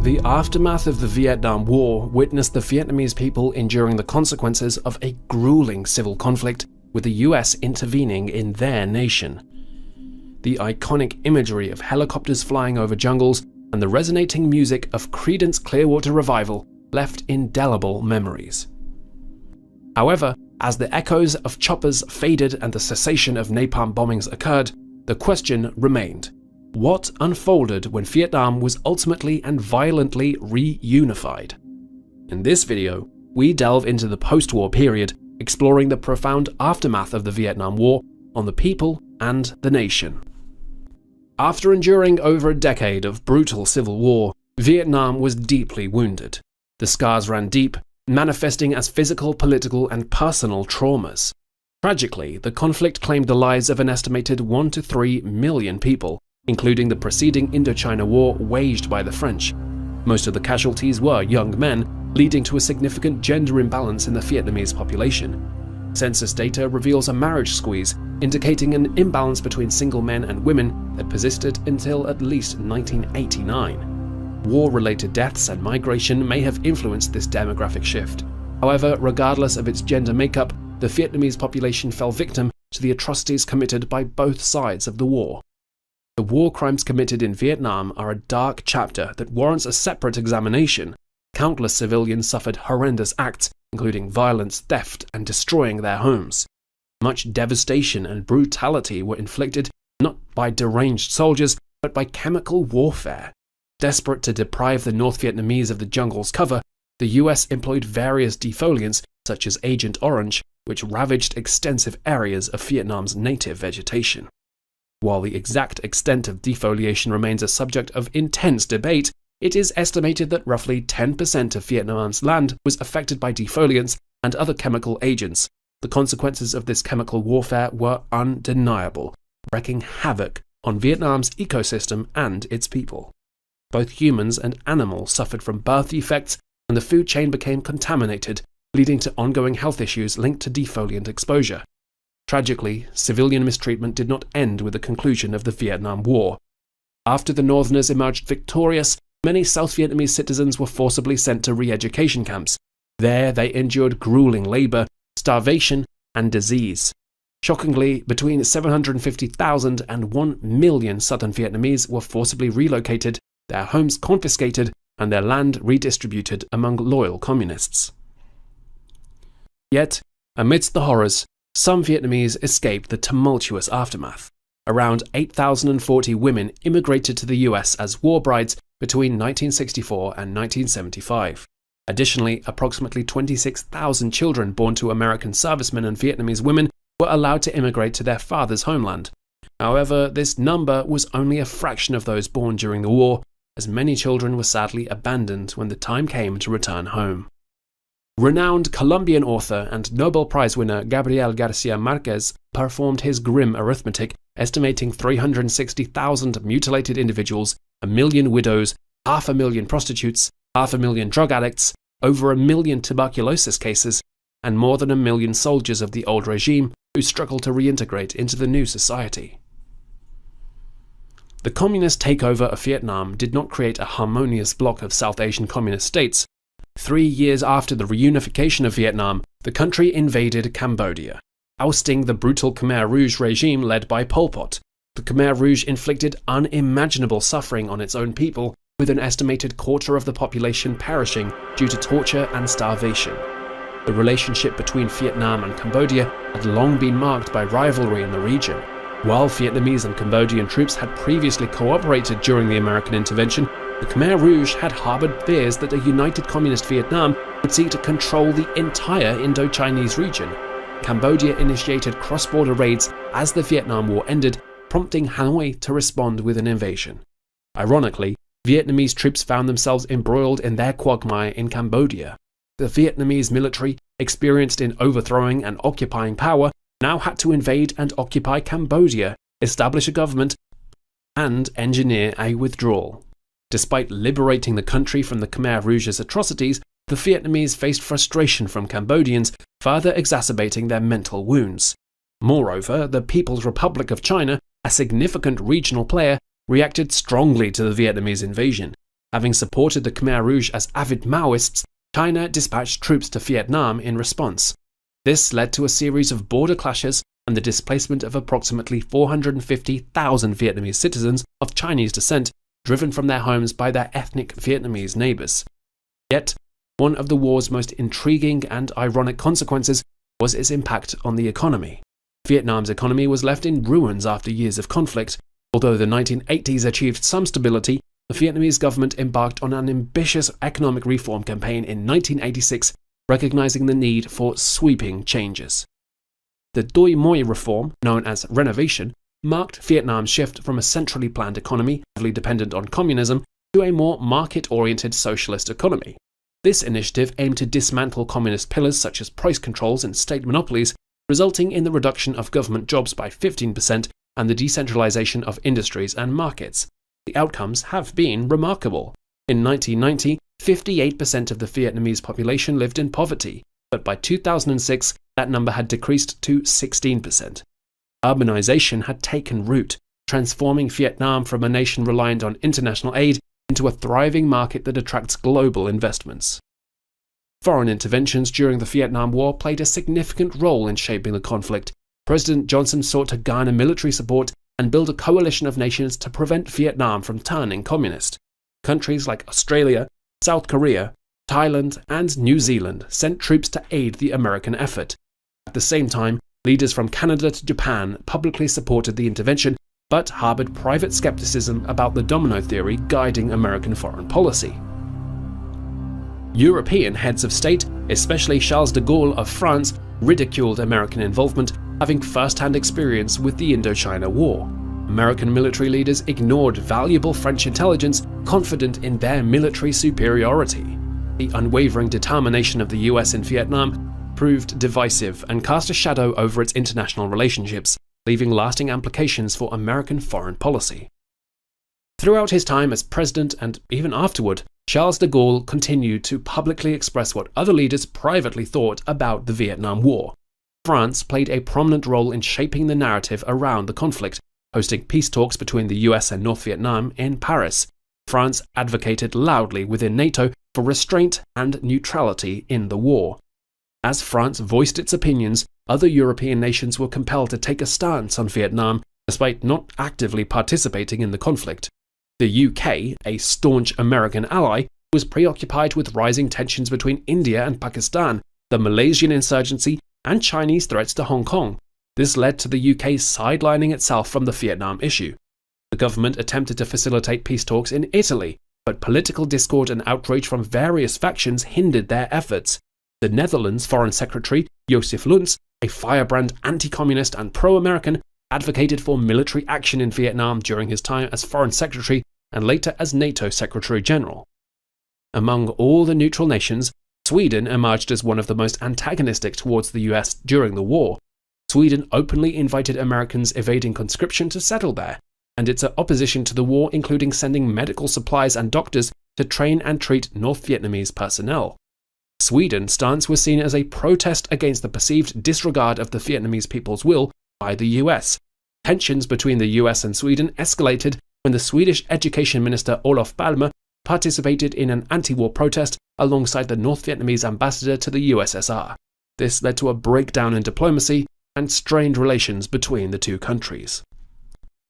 The aftermath of the Vietnam War witnessed the Vietnamese people enduring the consequences of a grueling civil conflict, with the US intervening in their nation. The iconic imagery of helicopters flying over jungles and the resonating music of Creedence Clearwater Revival left indelible memories. However, as the echoes of choppers faded and the cessation of napalm bombings occurred, the question remained: what unfolded when Vietnam was ultimately and violently reunified? In this video, we delve into the post-war period, exploring the profound aftermath of the Vietnam War on the people and the nation. After enduring over a decade of brutal civil war, Vietnam was deeply wounded. The scars ran deep, manifesting as physical, political, and personal traumas. Tragically, the conflict claimed the lives of an estimated 1 to 3 million people, including the preceding Indochina War waged by the French. Most of the casualties were young men, leading to a significant gender imbalance in the Vietnamese population. Census data reveals a marriage squeeze, indicating an imbalance between single men and women that persisted until at least 1989. War-related deaths and migration may have influenced this demographic shift. However, regardless of its gender makeup, the Vietnamese population fell victim to the atrocities committed by both sides of the war. The war crimes committed in Vietnam are a dark chapter that warrants a separate examination. Countless civilians suffered horrendous acts, including violence, theft, and destroying their homes. Much devastation and brutality were inflicted not by deranged soldiers, but by chemical warfare. Desperate to deprive the North Vietnamese of the jungle's cover, the US employed various defoliants, such as Agent Orange, which ravaged extensive areas of Vietnam's native vegetation. While the exact extent of defoliation remains a subject of intense debate, it is estimated that roughly 10% of Vietnam's land was affected by defoliants and other chemical agents. The consequences of this chemical warfare were undeniable, wreaking havoc on Vietnam's ecosystem and its people. Both humans and animals suffered from birth defects, and the food chain became contaminated, leading to ongoing health issues linked to defoliant exposure. Tragically, civilian mistreatment did not end with the conclusion of the Vietnam War. After the Northerners emerged victorious, many South Vietnamese citizens were forcibly sent to re-education camps. There, they endured grueling labor, starvation, and disease. Shockingly, between 750,000 and 1 million Southern Vietnamese were forcibly relocated, their homes confiscated, and their land redistributed among loyal communists. Yet, amidst the horrors, some Vietnamese escaped the tumultuous aftermath. Around 8,040 women immigrated to the US as war brides between 1964 and 1975. Additionally, approximately 26,000 children born to American servicemen and Vietnamese women were allowed to immigrate to their father's homeland. However, this number was only a fraction of those born during the war, as many children were sadly abandoned when the time came to return home. Renowned Colombian author and Nobel Prize winner Gabriel Garcia Marquez performed his grim arithmetic, estimating 360,000 mutilated individuals, 1 million widows, 500,000 prostitutes, 500,000 drug addicts, over 1 million tuberculosis cases, and more than 1 million soldiers of the old regime who struggled to reintegrate into the new society. The communist takeover of Vietnam did not create a harmonious bloc of South Asian communist states. 3 years after the reunification of Vietnam, the country invaded Cambodia, ousting the brutal Khmer Rouge regime led by Pol Pot. The Khmer Rouge inflicted unimaginable suffering on its own people, with an estimated quarter of the population perishing due to torture and starvation. The relationship between Vietnam and Cambodia had long been marked by rivalry in the region. While Vietnamese and Cambodian troops had previously cooperated during the American intervention, the Khmer Rouge had harbored fears that a united communist Vietnam would seek to control the entire Indo-Chinese region. Cambodia initiated cross-border raids as the Vietnam War ended, prompting Hanoi to respond with an invasion. Ironically, Vietnamese troops found themselves embroiled in their quagmire in Cambodia. The Vietnamese military, experienced in overthrowing and occupying power, now had to invade and occupy Cambodia, establish a government, and engineer a withdrawal. Despite liberating the country from the Khmer Rouge's atrocities, the Vietnamese faced frustration from Cambodians, further exacerbating their mental wounds. Moreover, the People's Republic of China, a significant regional player, reacted strongly to the Vietnamese invasion. Having supported the Khmer Rouge as avid Maoists, China dispatched troops to Vietnam in response. This led to a series of border clashes and the displacement of approximately 450,000 Vietnamese citizens of Chinese descent driven from their homes by their ethnic Vietnamese neighbours. Yet, one of the war's most intriguing and ironic consequences was its impact on the economy. Vietnam's economy was left in ruins after years of conflict. Although the 1980s achieved some stability, the Vietnamese government embarked on an ambitious economic reform campaign in 1986, recognizing the need for sweeping changes. The Doi Moi reform, known as renovation, marked Vietnam's shift from a centrally planned economy heavily dependent on communism to a more market-oriented socialist economy. This initiative aimed to dismantle communist pillars such as price controls and state monopolies, resulting in the reduction of government jobs by 15% and the decentralization of industries and markets. The outcomes have been remarkable. In 1990, 58% of the Vietnamese population lived in poverty, but by 2006, that number had decreased to 16%. Urbanization had taken root, transforming Vietnam from a nation reliant on international aid into a thriving market that attracts global investments. Foreign interventions during the Vietnam War played a significant role in shaping the conflict. President Johnson sought to garner military support and build a coalition of nations to prevent Vietnam from turning communist. Countries like Australia, South Korea, Thailand, and New Zealand sent troops to aid the American effort. At the same time, leaders from Canada to Japan publicly supported the intervention, but harbored private skepticism about the domino theory guiding American foreign policy. European heads of state, especially Charles de Gaulle of France, ridiculed American involvement, having first-hand experience with the Indochina War. American military leaders ignored valuable French intelligence, confident in their military superiority. The unwavering determination of the US in Vietnam proved divisive and cast a shadow over its international relationships, leaving lasting implications for American foreign policy. Throughout his time as president and even afterward, Charles de Gaulle continued to publicly express what other leaders privately thought about the Vietnam War. France played a prominent role in shaping the narrative around the conflict, hosting peace talks between the US and North Vietnam in Paris. France advocated loudly within NATO for restraint and neutrality in the war. As France voiced its opinions, other European nations were compelled to take a stance on Vietnam, despite not actively participating in the conflict. The UK, a staunch American ally, was preoccupied with rising tensions between India and Pakistan, the Malaysian insurgency, and Chinese threats to Hong Kong. This led to the UK sidelining itself from the Vietnam issue. The government attempted to facilitate peace talks in Italy, but political discord and outrage from various factions hindered their efforts. The Netherlands Foreign Secretary, Joseph Luns, a firebrand anti-communist and pro-American, advocated for military action in Vietnam during his time as Foreign Secretary and later as NATO Secretary General. Among all the neutral nations, Sweden emerged as one of the most antagonistic towards the US during the war. Sweden openly invited Americans evading conscription to settle there, and its opposition to the war including sending medical supplies and doctors to train and treat North Vietnamese personnel. Sweden's stance was seen as a protest against the perceived disregard of the Vietnamese people's will by the US. Tensions between the US and Sweden escalated when the Swedish Education Minister Olof Palme participated in an anti-war protest alongside the North Vietnamese ambassador to the USSR. This led to a breakdown in diplomacy and strained relations between the two countries.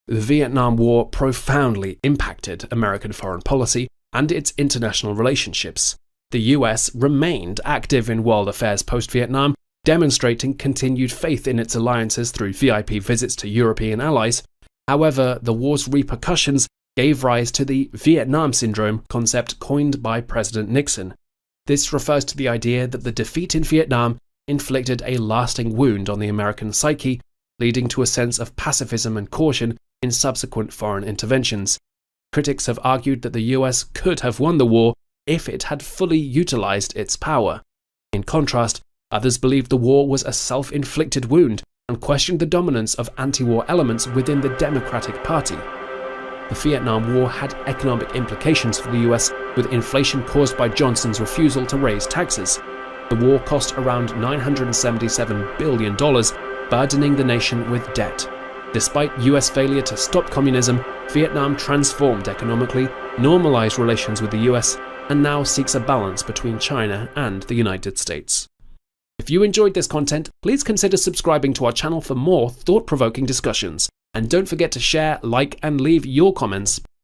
The Vietnam War profoundly impacted American foreign policy and its international relationships. The US remained active in world affairs post-Vietnam, demonstrating continued faith in its alliances through VIP visits to European allies. However, the war's repercussions gave rise to the Vietnam Syndrome concept coined by President Nixon. This refers to the idea that the defeat in Vietnam inflicted a lasting wound on the American psyche, leading to a sense of pacifism and caution in subsequent foreign interventions. Critics have argued that the US could have won the war if it had fully utilized its power. In contrast, others believed the war was a self-inflicted wound and questioned the dominance of anti-war elements within the Democratic Party. The Vietnam War had economic implications for the US, with inflation caused by Johnson's refusal to raise taxes. The war cost around $977 billion, burdening the nation with debt. Despite US failure to stop communism, Vietnam transformed economically, normalized relations with the US, and now seeks a balance between China and the United States. If you enjoyed this content, please consider subscribing to our channel for more thought-provoking discussions. And don't forget to share, like, and leave your comments